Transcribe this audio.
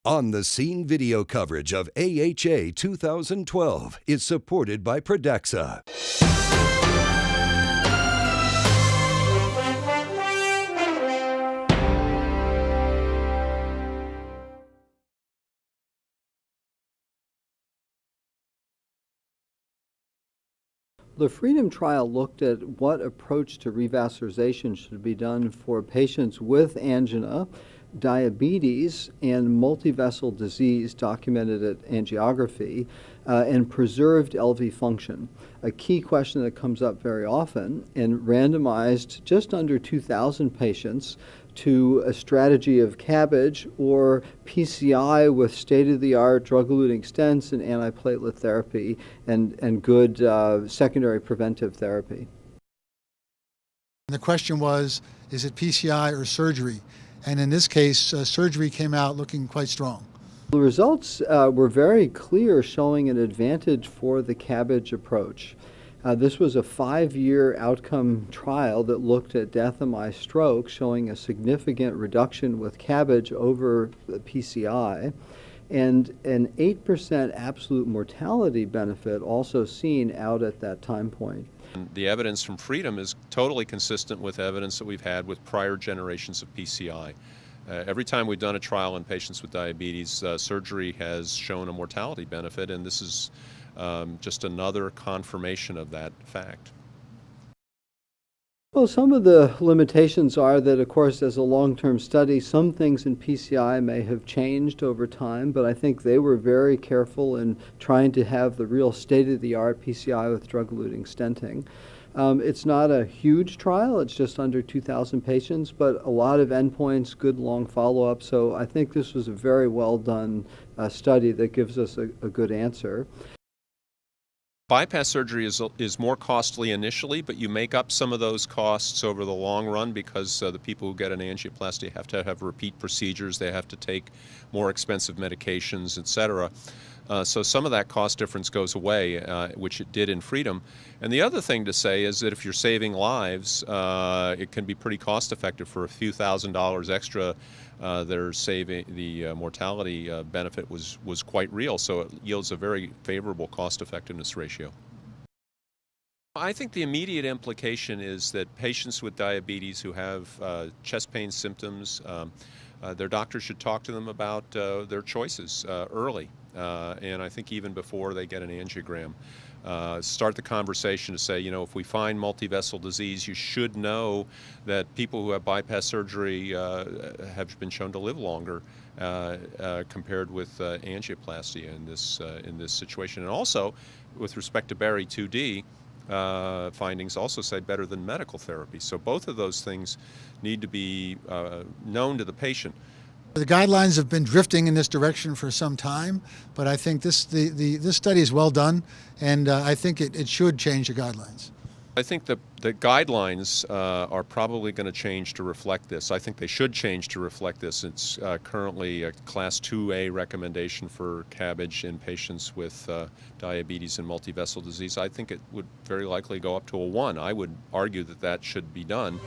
On the Scene video coverage of AHA 2012 is supported by Pradaxa. The FREEDOM trial looked at what approach to revascularization should be done for patients with angina, diabetes, and multivessel disease documented at angiography, and preserved LV function. A key question that comes up very often, and randomized just under 2,000 patients to a strategy of CABG or PCI with state-of-the-art drug-eluting stents and antiplatelet therapy and good secondary preventive therapy. The question was, is it PCI or surgery? And in this case, surgery came out looking quite strong. The results were very clear, showing an advantage for the CABG approach. This was a 5-year outcome trial that looked at death MI stroke, showing a significant reduction with CABG over the PCI, and an 8% absolute mortality benefit also seen out at that time point. The evidence from FREEDOM is totally consistent with evidence that we've had with prior generations of PCI. Every time we've done a trial in patients with diabetes, surgery has shown a mortality benefit, and this is just another confirmation of that fact. Well, some of the limitations are that, of course, as a long-term study, some things in PCI may have changed over time, but I think they were very careful in trying to have the real state-of-the-art PCI with drug-eluting stenting. It's not a huge trial, it's just under 2,000 patients, but a lot of endpoints, good long follow-up, so I think this was a very well-done study that gives us a good answer. Bypass surgery is more costly initially, but you make up some of those costs over the long run because the people who get an angioplasty have to have repeat procedures, they have to take more expensive medications, etc. So some of that cost difference goes away, which it did in FREEDOM. And the other thing to say is that if you're saving lives, it can be pretty cost effective. For a few $1,000s extra, they're saving the mortality benefit was quite real, so it yields a very favorable cost effectiveness ratio. I think the immediate implication is that patients with diabetes who have chest pain symptoms, their doctor should talk to them about their choices early, and I think even before they get an angiogram. Start the conversation to say, you know, if we find multivessel disease, you should know that people who have bypass surgery have been shown to live longer compared with angioplasty in this situation. And also, with respect to Barry 2D, findings also say better than medical therapy. So both of those things need to be known to the patient. The guidelines have been drifting in this direction for some time, but I think this study is well done, and I think it should change the guidelines. I think the guidelines are probably going to change to reflect this. I think they should change to reflect this. It's currently a Class 2A recommendation for CABG in patients with diabetes and multivessel disease. I think it would very likely go up to a 1. I would argue that that should be done.